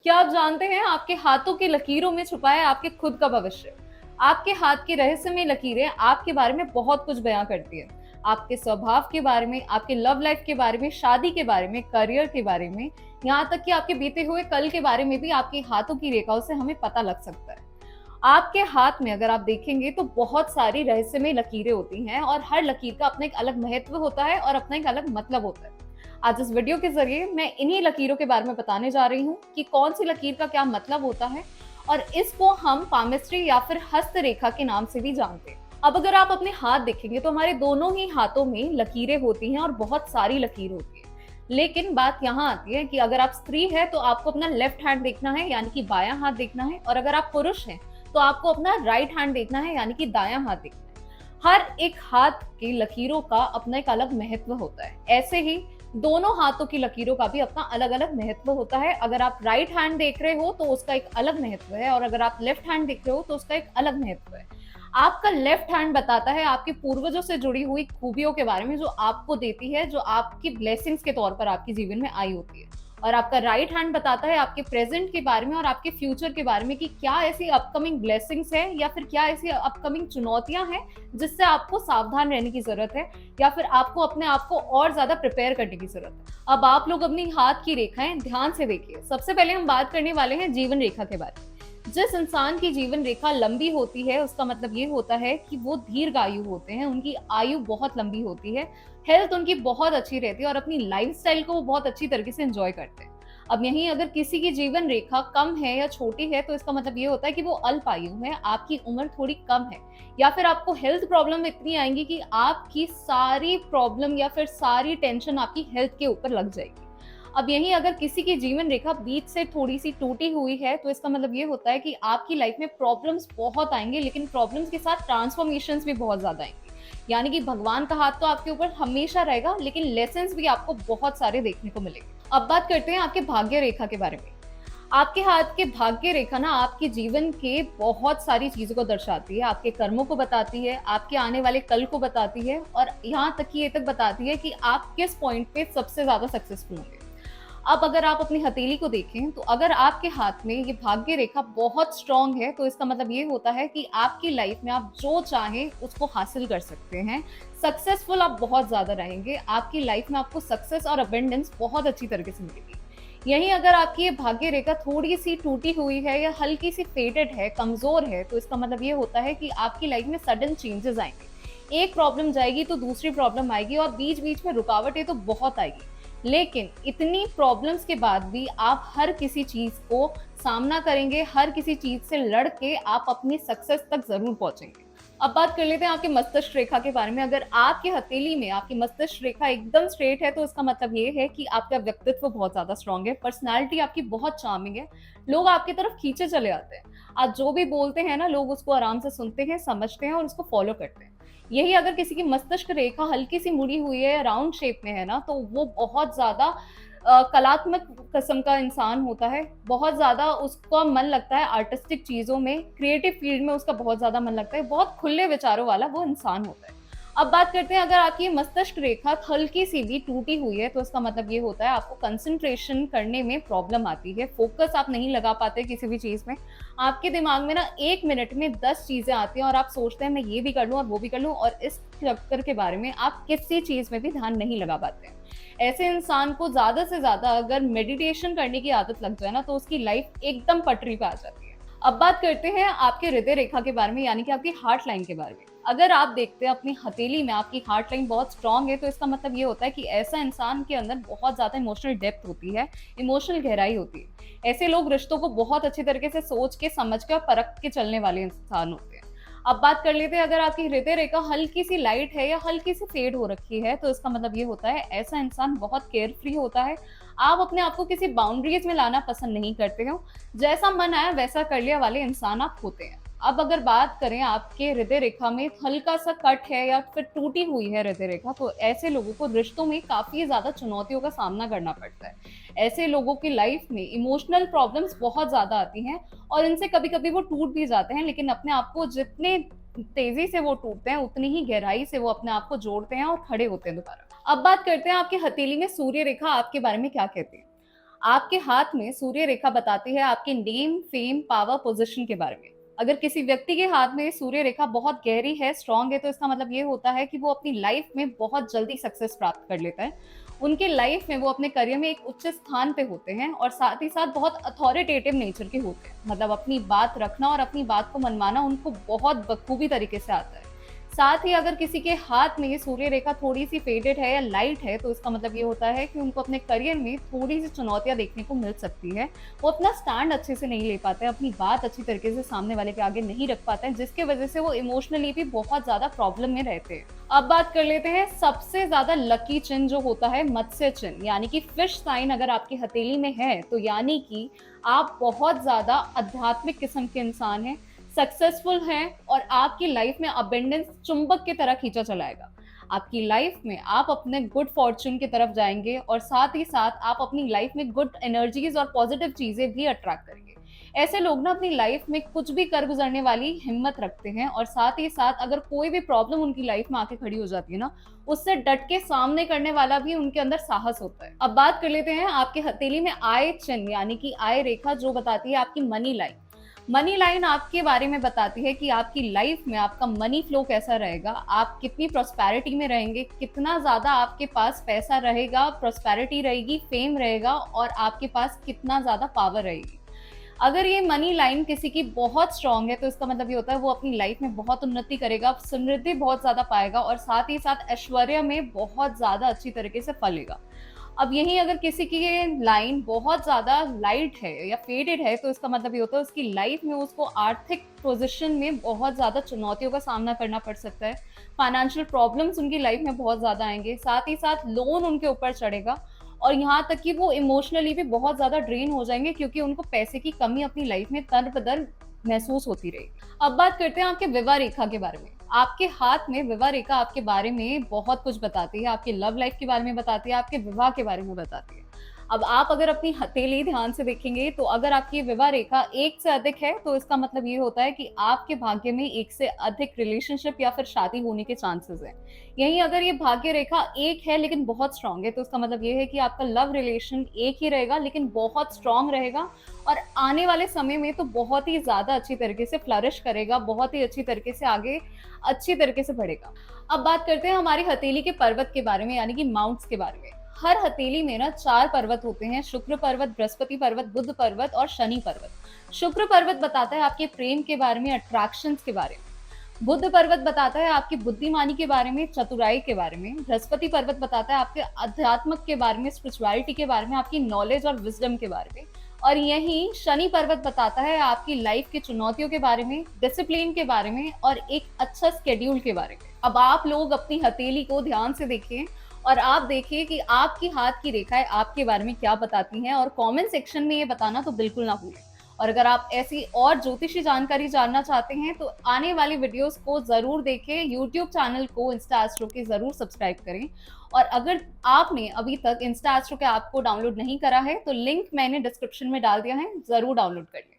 क्या आप जानते हैं आपके हाथों की लकीरों में छुपा है आपके खुद का भविष्य। आपके हाथ की रहस्यमय लकीरें आपके बारे में बहुत कुछ बयां करती है। आपके स्वभाव के बारे में, आपके लव लाइफ के बारे में, शादी के बारे में, करियर के बारे में, यहाँ तक कि आपके बीते हुए कल के बारे में भी आपके हाथों की रेखाओं से हमें पता लग सकता है। आपके हाथ में अगर आप देखेंगे तो बहुत सारी रहस्यमय लकीरें होती हैं और हर लकीर का अपना एक अलग महत्व होता है और अपना एक अलग मतलब होता है। आज इस वीडियो के जरिए मैं इन्हीं लकीरों के बारे में बताने जा रही हूँ कि कौन सी लकीर का क्या मतलब होता है और इसको हम पामिस्ट्री या फिर हस्तरेखा के नाम से भी जानते हैं। अब अगर आप अपने हाथ देखेंगे तो हमारे दोनों ही हाथों में लकीरें होती हैं और बहुत सारी लकीर होती है। लेकिन बात यहाँ आती है कि अगर आप स्त्री है तो आपको अपना लेफ्ट हैंड देखना है यानी कि बायां हाथ देखना है, और अगर आप पुरुष हैं तो आपको अपना राइट हैंड देखना है यानी कि दायां हाथ देखना है। हर एक हाथ की लकीरों का अपना एक अलग महत्व होता है। ऐसे ही दोनों हाथों की लकीरों का भी अपना अलग अलग महत्व होता है। अगर आप राइट हैंड देख रहे हो तो उसका एक अलग महत्व है, और अगर आप लेफ्ट हैंड देख रहे हो तो उसका एक अलग महत्व है। आपका लेफ्ट हैंड बताता है आपके पूर्वजों से जुड़ी हुई खूबियों के बारे में जो आपको देती है, जो आपकी ब्लेसिंग्स के तौर पर आपके जीवन में आई होती है। और आपका राइट हैंड बताता है आपके प्रेजेंट के बारे में और आपके फ्यूचर के बारे में कि क्या ऐसी अपकमिंग ब्लेसिंग्स है या फिर क्या ऐसी अपकमिंग चुनौतियां हैं जिससे आपको सावधान रहने की जरूरत है, या फिर आपको अपने आप को और ज्यादा प्रिपेयर करने की जरूरत है। अब आप लोग अपनी हाथ की रेखाएं ध्यान से देखिए। सबसे पहले हम बात करने वाले हैं जीवन रेखा के बारे में। जिस इंसान की जीवन रेखा लंबी होती है उसका मतलब ये होता है कि वो दीर्घायु होते हैं, उनकी आयु बहुत लंबी होती है, हेल्थ उनकी बहुत अच्छी रहती है और अपनी लाइफस्टाइल को वो बहुत अच्छी तरीके से एंजॉय करते हैं। अब यहीं अगर किसी की जीवन रेखा कम है या छोटी है तो इसका मतलब ये होता है कि वो अल्पायु है, आपकी उम्र थोड़ी कम है, या फिर आपको हेल्थ प्रॉब्लम इतनी आएंगी कि आपकी सारी प्रॉब्लम या फिर सारी टेंशन आपकी हेल्थ के ऊपर लग जाएगी। अब यहीं अगर किसी की जीवन रेखा बीच से थोड़ी सी टूटी हुई है तो इसका मतलब ये होता है कि आपकी लाइफ में प्रॉब्लम्स बहुत आएंगे, लेकिन प्रॉब्लम्स के साथ ट्रांसफॉर्मेशंस भी बहुत ज्यादा आएंगे। यानी कि भगवान का हाथ तो आपके ऊपर हमेशा रहेगा, लेकिन लेसन्स भी आपको बहुत सारे देखने को मिलेंगे। अब बात करते हैं आपके भाग्य रेखा के बारे में। आपके हाथ के भाग्य रेखा ना आपके जीवन के बहुत सारी चीजों को दर्शाती है, आपके कर्मों को बताती है, आपके आने वाले कल को बताती है, और यहाँ तक कि ये तक बताती है कि आप किस पॉइंट पे सबसे ज्यादा सक्सेसफुल होंगे। अब अगर आप अपनी हथेली को देखें तो अगर आपके हाथ में ये भाग्य रेखा बहुत स्ट्रांग है तो इसका मतलब ये होता है कि आपकी लाइफ में आप जो चाहें उसको हासिल कर सकते हैं। सक्सेसफुल आप बहुत ज्यादा रहेंगे, आपकी लाइफ में आपको सक्सेस और अबेंडेंस बहुत अच्छी तरीके से मिलेगी। यहीं अगर आपकी ये भाग्य रेखा थोड़ी सी टूटी हुई है या हल्की सी फेडेड है, कमजोर है, तो इसका मतलब ये होता है कि आपकी लाइफ में सडन चेंजेस आएंगे। एक प्रॉब्लम जाएगी तो दूसरी प्रॉब्लम आएगी और बीच बीच में रुकावटें तो बहुत आएगी, लेकिन इतनी प्रॉब्लम्स के बाद भी आप हर किसी चीज को सामना करेंगे, हर किसी चीज से लड़ के आप अपनी सक्सेस तक जरूर पहुंचेंगे। अब बात कर लेते हैं आपके मस्तिष्क रेखा के बारे में। अगर आपकी हथेली में आपकी मस्तिष्क रेखा एकदम स्ट्रेट है तो इसका मतलब ये है कि आपका व्यक्तित्व बहुत ज्यादा स्ट्रांग है, पर्सनालिटी आपकी बहुत चार्मिंग है, लोग आपकी तरफ खींचे चले आते हैं। आप जो भी बोलते हैं ना, लोग उसको आराम से सुनते हैं, समझते हैं और उसको फॉलो करते हैं। यही अगर किसी की मस्तिष्क रेखा हल्की सी मुड़ी हुई है या राउंड शेप में है ना, तो वो बहुत ज्यादा कलात्मक किस्म का इंसान होता है। बहुत ज्यादा उसका मन लगता है आर्टिस्टिक चीजों में, क्रिएटिव फील्ड में उसका बहुत ज्यादा मन लगता है, बहुत खुले विचारों वाला वो इंसान होता है। अब बात करते हैं, अगर आपकी मस्तिष्क रेखा हल्की सी भी टूटी हुई है तो इसका मतलब ये होता है आपको कंसंट्रेशन करने में प्रॉब्लम आती है, फोकस आप नहीं लगा पाते किसी भी चीज में। आपके दिमाग में ना 1 मिनट में 10 चीजें आती हैं और आप सोचते हैं मैं ये भी कर लूं और वो भी कर लूं, और इस चक्कर के बारे में आप किसी चीज में भी ध्यान नहीं लगा पाते हैं। ऐसे इंसान को ज्यादा से ज्यादा अगर मेडिटेशन करने की आदत लग जाए ना तो उसकी लाइफ एकदम पटरी पे आ जाती है। अब बात करते हैं आपके हृदय रेखा के बारे में, यानी कि आपकी हार्ट लाइन के बारे में। अगर आप देखते हैं अपनी हथेली में आपकी हार्ट लाइन बहुत स्ट्रांग है तो इसका मतलब ये होता है कि ऐसा इंसान के अंदर बहुत ज्यादा इमोशनल डेप्थ होती है, इमोशनल गहराई होती है। ऐसे लोग रिश्तों को बहुत अच्छी तरीके से सोच के, समझ के और परख के चलने वाले इंसान होते हैं। अब बात कर लेते हैं, अगर आपकी हृदय रेखा हल्की सी लाइट है या हल्की सी फेड हो रखी है तो इसका मतलब ये होता है ऐसा इंसान बहुत केयर फ्री होता है। आप अपने आप को किसी बाउंड्रीज में लाना पसंद नहीं करते हो, जैसा मन आया वैसा कर लिया वाले इंसान आप होते हैं। अब अगर बात करें आपके हृदय रेखा में हल्का सा कट है या फिर टूटी हुई है हृदय रेखा, तो ऐसे लोगों को रिश्तों में काफी ज्यादा चुनौतियों का सामना करना पड़ता है। ऐसे लोगों की लाइफ में इमोशनल प्रॉब्लम्स बहुत ज्यादा आती हैं और इनसे कभी कभी वो टूट भी जाते हैं, लेकिन अपने आप को जितने तेजी से वो टूटते हैं उतनी ही गहराई से वो अपने आप को जोड़ते हैं और खड़े होते हैं दोबारा। अब बात करते हैं आपकी हथेली में सूर्य रेखा आपके बारे में क्या कहती है। आपके हाथ में सूर्य रेखा बताती है आपके नेम, फेम, पावर, पोजीशन के बारे में। अगर किसी व्यक्ति के हाथ में सूर्य रेखा बहुत गहरी है, स्ट्रांग है, तो इसका मतलब ये होता है कि वो अपनी लाइफ में बहुत जल्दी सक्सेस प्राप्त कर लेता है। उनके लाइफ में वो अपने करियर में एक उच्च स्थान पे होते हैं और साथ ही साथ बहुत अथॉरिटेटिव नेचर के होते हैं। मतलब अपनी बात रखना और अपनी बात को मनवाना उनको बहुत बखूबी तरीके से आता है। साथ ही अगर किसी के हाथ में ये सूर्य रेखा थोड़ी-सी फेडेड है या लाइट है, तो इसका मतलब ये होता है कि उनको अपने करियर में थोड़ी-सी चुनौतियाँ देखने को मिल सकती है। वो अपना स्टैंड अच्छे से नहीं ले पाते हैं, अपनी बात अच्छी तरीके से सामने वाले के आगे नहीं रख पाते हैं, जिसकी वजह से वो इमोशनली भी बहुत ज़्यादा प्रॉब्लम में रहते हैं। अब बात कर लेते हैं सबसे ज़्यादा लकी चिन्ह जो होता है मत्स्य चिन्ह, यानी कि फिश साइन अगर आपकी हथेली में है, तो यानी कि आप बहुत ज़्यादा आध्यात्मिक किस्म के इंसान हैं, सक्सेसफुल हैं और आपकी लाइफ में अबंडेंस चुंबक की तरह खींचा चलाएगा। आपकी लाइफ में आप अपने गुड फॉर्च्यून की तरफ जाएँगे और साथ ही साथ आप अपनी लाइफ में गुड एनर्जीज़ और पॉजिटिव चीज़ें भी अट्रैक्ट करेंगे। ऐसे लोग ना अपनी लाइफ में कुछ भी कर गुज़रने वाली हिम्मत रखते हैं और साथ ही साथ अगर कोई भी प्रॉब्लम उनकी लाइफ में आके खड़ी हो जाती है ना, उससे डट के सामने करने वाला भी उनके अंदर साहस होता है। अब बात कर लेते हैं आपकी हथेली में आय चिन्ह यानी कि आय रेखा जो बताती है आपकी मनी लाइन। मनी लाइन आपके बारे में बताती है कि आपकी लाइफ में आपका मनी फ्लो कैसा रहेगा, आप कितनी प्रॉस्पेरिटी में रहेंगे, कितना ज़्यादा आपके पास पैसा रहेगा, प्रॉस्पेरिटी रहेगी, फेम रहेगा और आपके पास कितना ज़्यादा पावर रहेगी। अगर ये मनी लाइन किसी की बहुत स्ट्रांग है, तो इसका मतलब ये होता है वो अपनी लाइफ में बहुत उन्नति करेगा, समृद्धि बहुत ज़्यादा पाएगा और साथ ही साथ ऐश्वर्य में बहुत ज़्यादा अच्छी तरीके से फलेगा। अब यहीं अगर किसी की ये लाइन बहुत ज़्यादा लाइट है या फेडेड है, तो इसका मतलब ये होता है उसकी लाइफ में उसको आर्थिक पोज़ीशन में बहुत ज़्यादा चुनौतियों का सामना करना पड़ सकता है। फाइनेंशियल प्रॉब्लम्स उनकी लाइफ में बहुत ज़्यादा आएँगे, साथ ही साथ लोन उनके ऊपर चढ़ेगा और यहाँ तक कि वो इमोशनली भी बहुत ज़्यादा ड्रेन हो जाएँगे क्योंकि उनको पैसे की कमी अपनी लाइफ में दर-बदर महसूस होती रहेगी। अब बात करते हैं आपके विवाह रेखा के बारे में। आपके हाथ में विवाह रेखा आपके बारे में बहुत कुछ बताती है, आपकी लव लाइफ के बारे में बताती है, आपके विवाह के बारे में बताती है। अब आप अगर अपनी हथेली ध्यान से देखेंगे तो अगर आपकी विवाह रेखा 1 से अधिक है, तो इसका मतलब ये होता है कि आपके भाग्य में 1 से अधिक रिलेशनशिप या फिर शादी होने के चांसेस हैं। यहीं अगर ये भाग्य रेखा 1 है लेकिन बहुत स्ट्रॉन्ग है, तो इसका मतलब ये है कि आपका लव रिलेशन 1 ही रहेगा लेकिन बहुत स्ट्रॉन्ग रहेगा और आने वाले समय में तो बहुत ही ज़्यादा अच्छी तरीके से फ्लरिश करेगा, बहुत ही अच्छी तरीके से आगे अच्छी तरीके से बढ़ेगा। अब बात करते हैं हमारी हथेली के पर्वत के बारे में यानी कि माउंट्स के बारे में। हर हथेली में ना 4 पर्वत होते हैं, शुक्र पर्वत, बृहस्पति पर्वत, बुध पर्वत और शनि पर्वत। शुक्र पर्वत बताता है आपके प्रेम के बारे में, अट्रैक्शंस के बारे में। बुध पर्वत बताता है आपकी बुद्धिमानी के बारे में, चतुराई के बारे में। बृहस्पति पर्वत बताता है आपके अध्यात्मक के बारे में, स्पिरिचुअलिटी के बारे में, आपकी नॉलेज और विजडम के बारे में। और यही शनि पर्वत बताता है आपकी लाइफ की चुनौतियों के बारे में, डिसिप्लिन के बारे में और एक अच्छा स्केड्यूल के बारे में। अब आप लोग अपनी हथेली को ध्यान से देखिए और आप देखिए कि आपकी हाथ की रेखाएं आपके बारे में क्या बताती हैं और कमेंट सेक्शन में ये बताना तो बिल्कुल ना भूलें। और अगर आप ऐसी और ज्योतिषी जानकारी जानना चाहते हैं तो आने वाली वीडियोस को ज़रूर देखें, यूट्यूब चैनल को इंस्टा एस्ट्रो के ज़रूर सब्सक्राइब करें। और अगर आपने अभी तक इंस्टा एस्ट्रो के ऐप को डाउनलोड नहीं करा है तो लिंक मैंने डिस्क्रिप्शन में डाल दिया है, ज़रूर डाउनलोड कर लें।